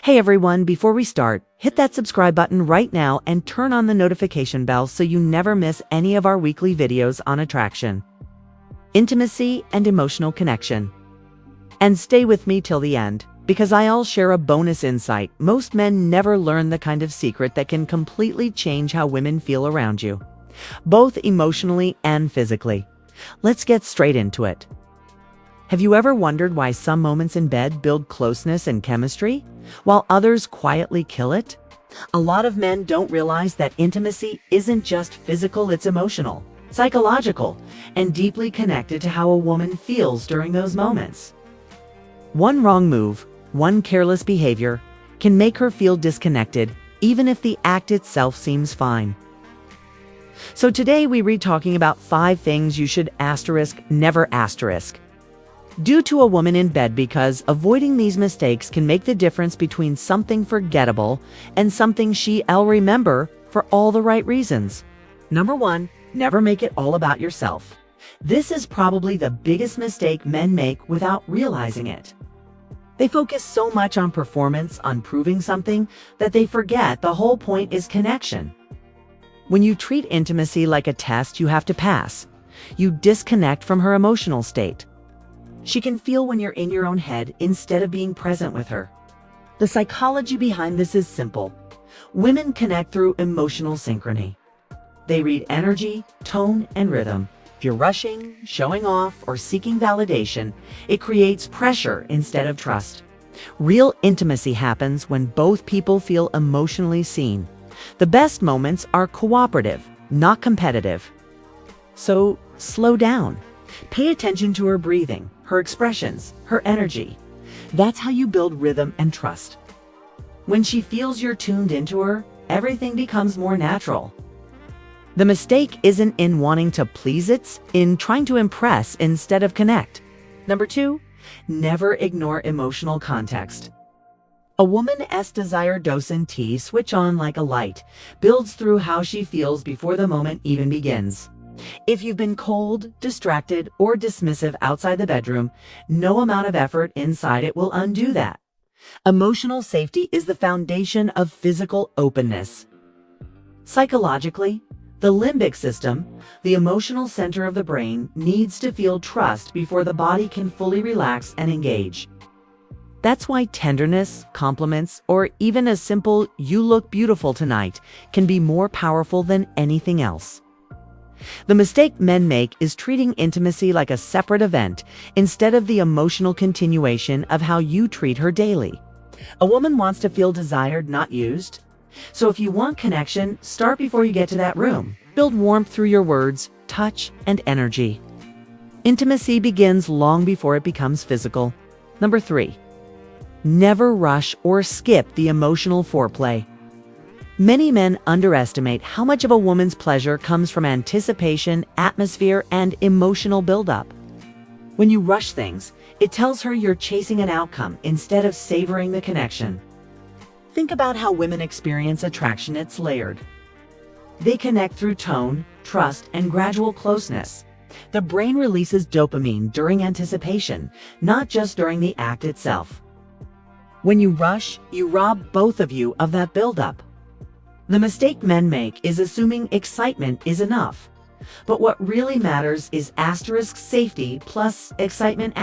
Hey everyone, before we start, hit that subscribe button right now and turn on the notification bell so you never miss any of our weekly videos on attraction, intimacy, and emotional connection. And stay with me till the end, because I'll share a bonus insight. Most men never learn the kind of secret that can completely change how women feel around you, both emotionally and physically. Let's get straight into it. Have you ever wondered why some moments in bed build closeness and chemistry, while others quietly kill it? A lot of men don't realize that intimacy isn't just physical, it's emotional, psychological, and deeply connected to how a woman feels during those moments. One wrong move, one careless behavior, can make her feel disconnected, even if the act itself seems fine. So today we read talking about 5 things you should never do to a woman in bed, because avoiding these mistakes can make the difference between something forgettable and something she'll remember for all the right reasons. Number 1, never make it all about yourself. This is probably the biggest mistake men make without realizing it. They focus so much on performance, on proving something, that they forget the whole point is connection. When you treat intimacy like a test you have to pass, you disconnect from her emotional state. She can feel when you're in your own head instead of being present with her. The psychology behind this is simple. Women connect through emotional synchrony. They read energy, tone, and rhythm. If you're rushing, showing off, or seeking validation, it creates pressure instead of trust. Real intimacy happens when both people feel emotionally seen. The best moments are cooperative, not competitive. So slow down. Pay attention to her breathing, her expressions, her energy. That's how you build rhythm and trust. When she feels you're tuned into her, everything becomes more natural. The mistake isn't in wanting to please, it's in trying to impress instead of connect. Number 2, never ignore emotional context. A woman's desire doesn't switch on like a light, builds through how she feels before the moment even begins. If you've been cold, distracted, or dismissive outside the bedroom, no amount of effort inside it will undo that. Emotional safety is the foundation of physical openness. Psychologically, the limbic system, the emotional center of the brain, needs to feel trust before the body can fully relax and engage. That's why tenderness, compliments, or even a simple "you look beautiful tonight" can be more powerful than anything else. The mistake men make is treating intimacy like a separate event instead of the emotional continuation of how you treat her daily. A woman wants to feel desired, not used. So if you want connection, start before you get to that room. Build warmth through your words, touch, and energy. Intimacy begins long before it becomes physical. Number 3, never rush or skip the emotional foreplay. Many men underestimate how much of a woman's pleasure comes from anticipation, atmosphere, and emotional buildup. When you rush things, it tells her you're chasing an outcome instead of savoring the connection. Think about how women experience attraction. It's layered. They connect through tone, trust, and gradual closeness. The brain releases dopamine during anticipation, not just during the act itself. When you rush, you rob both of you of that buildup. The mistake men make is assuming excitement is enough. But what really matters is safety plus excitement .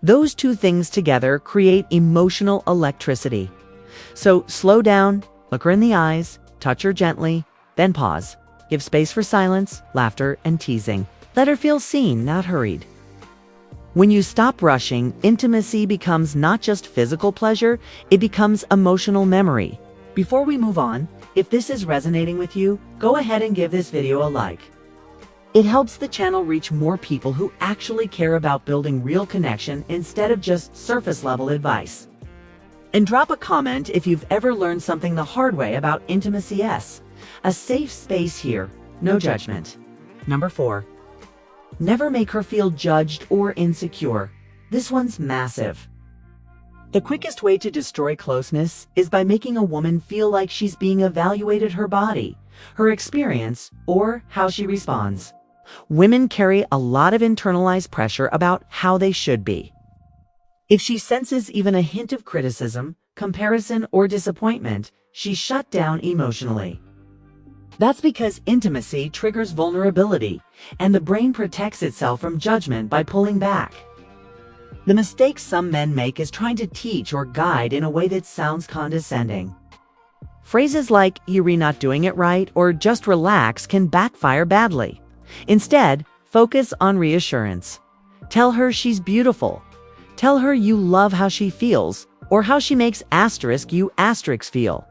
Those two things together create emotional electricity. So slow down, look her in the eyes, touch her gently, then pause. Give space for silence, laughter, and teasing. Let her feel seen, not hurried. When you stop rushing, intimacy becomes not just physical pleasure, it becomes emotional memory. Before we move on, if this is resonating with you, go ahead and give this video a like. It helps the channel reach more people who actually care about building real connection instead of just surface-level advice. And drop a comment if you've ever learned something the hard way about intimacy. A safe space here, no judgment. Number 4, never make her feel judged or insecure. This one's massive. The quickest way to destroy closeness is by making a woman feel like she's being evaluated, her body, her experience, or how she responds. Women carry a lot of internalized pressure about how they should be. If she senses even a hint of criticism, comparison, or disappointment, she's shut down emotionally. That's because intimacy triggers vulnerability, and the brain protects itself from judgment by pulling back. The mistake some men make is trying to teach or guide in a way that sounds condescending. Phrases like, "You're not doing it right," or "just relax" can backfire badly. Instead, focus on reassurance. Tell her she's beautiful. Tell her you love how she feels, or how she makes you feel.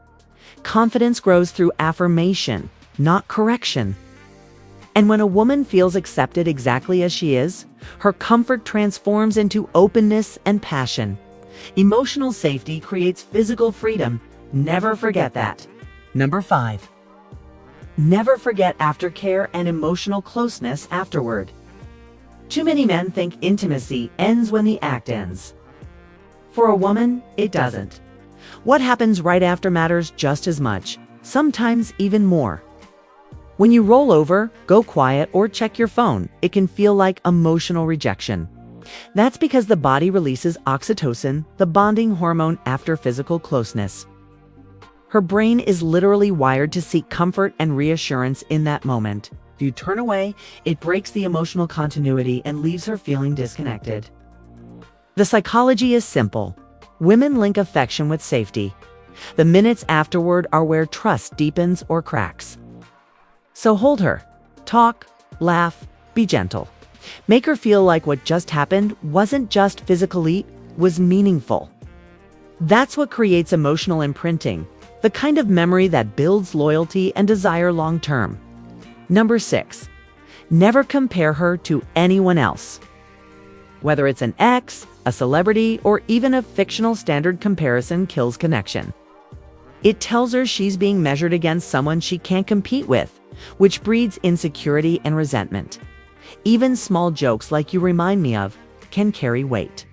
Confidence grows through affirmation, not correction. And when a woman feels accepted exactly as she is, her comfort transforms into openness and passion. Emotional safety creates physical freedom. Never forget that. Number 5. Never forget aftercare and emotional closeness afterward. Too many men think intimacy ends when the act ends. For a woman, it doesn't. What happens right after matters just as much, sometimes even more. When you roll over, go quiet, or check your phone, it can feel like emotional rejection. That's because the body releases oxytocin, the bonding hormone after physical closeness. Her brain is literally wired to seek comfort and reassurance in that moment. If you turn away, it breaks the emotional continuity and leaves her feeling disconnected. The psychology is simple. Women link affection with safety. The minutes afterward are where trust deepens or cracks. So hold her. Talk, laugh, be gentle. Make her feel like what just happened wasn't just physically, was meaningful. That's what creates emotional imprinting, the kind of memory that builds loyalty and desire long term. Number 6. Never compare her to anyone else. Whether it's an ex, a celebrity, or even a fictional standard, comparison kills connection. It tells her she's being measured against someone she can't compete with, which breeds insecurity and resentment. Even small jokes like "you remind me of" can carry weight.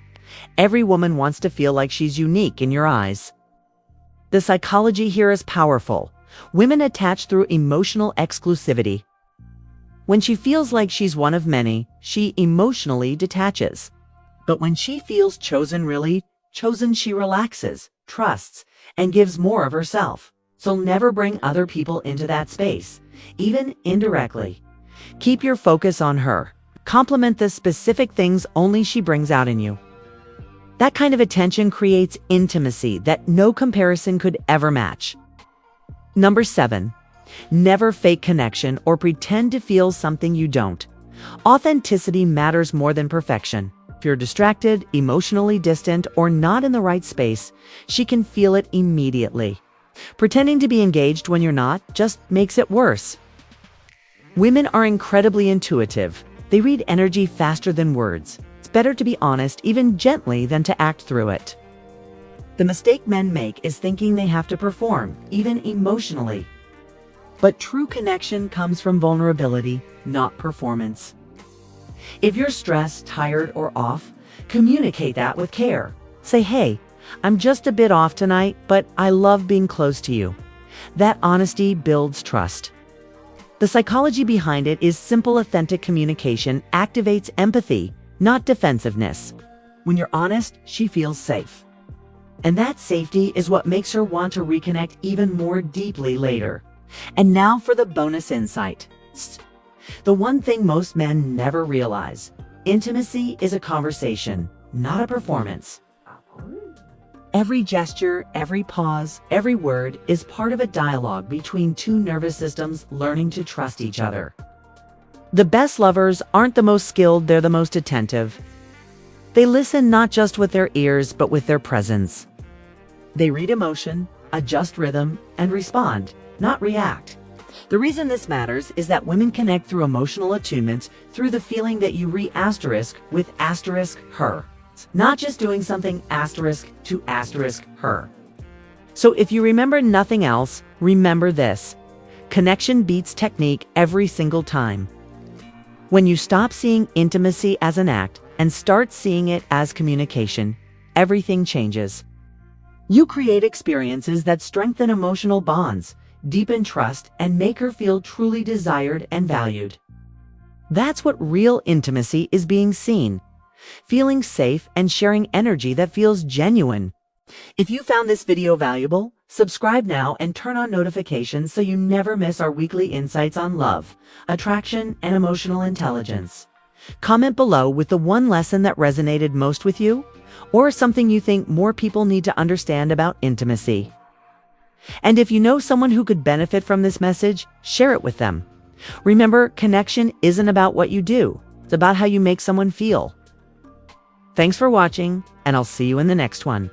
Every woman wants to feel like she's unique in your eyes. The psychology here is powerful. Women attach through emotional exclusivity. When she feels like she's one of many, she emotionally detaches. But when she feels really chosen, she relaxes, trusts, and gives more of herself. So never bring other people into that space, even indirectly. Keep your focus on her. Compliment the specific things only she brings out in you. That kind of attention creates intimacy that no comparison could ever match. Number 7. Never fake connection or pretend to feel something you don't. Authenticity matters more than perfection. If you're distracted, emotionally distant, or not in the right space, she can feel it immediately. Pretending to be engaged when you're not just makes it worse. Women are incredibly intuitive. They read energy faster than words. It's better to be honest, even gently, than to act through it. The mistake men make is thinking they have to perform, even emotionally. But true connection comes from vulnerability, not performance. If you're stressed, tired, or off, communicate that with care. Say, "Hey, I'm just a bit off tonight, but I love being close to you." That honesty builds trust. The psychology behind it is simple, authentic communication activates empathy, not defensiveness. When you're honest, she feels safe. And that safety is what makes her want to reconnect even more deeply later. And now for the bonus insight. The one thing most men never realize: intimacy is a conversation, not a performance. Every gesture, every pause, every word is part of a dialogue between two nervous systems learning to trust each other. The best lovers aren't the most skilled, they're the most attentive. They listen not just with their ears, but with their presence. They read emotion, adjust rhythm, and respond, not react. The reason this matters is that women connect through emotional attunement, through the feeling that you with her. Not just doing something to her. So if you remember nothing else, remember this: connection beats technique every single time. When you stop seeing intimacy as an act and start seeing it as communication, everything changes. You create experiences that strengthen emotional bonds, deepen trust, and make her feel truly desired and valued. That's what real intimacy is: being seen, feeling safe and sharing energy that feels genuine. If you found this video valuable, subscribe now and turn on notifications so you never miss our weekly insights on love, attraction, and emotional intelligence. Comment below with the one lesson that resonated most with you, or something you think more people need to understand about intimacy. And if you know someone who could benefit from this message, share it with them. Remember, connection isn't about what you do, it's about how you make someone feel. Thanks for watching, and I'll see you in the next one.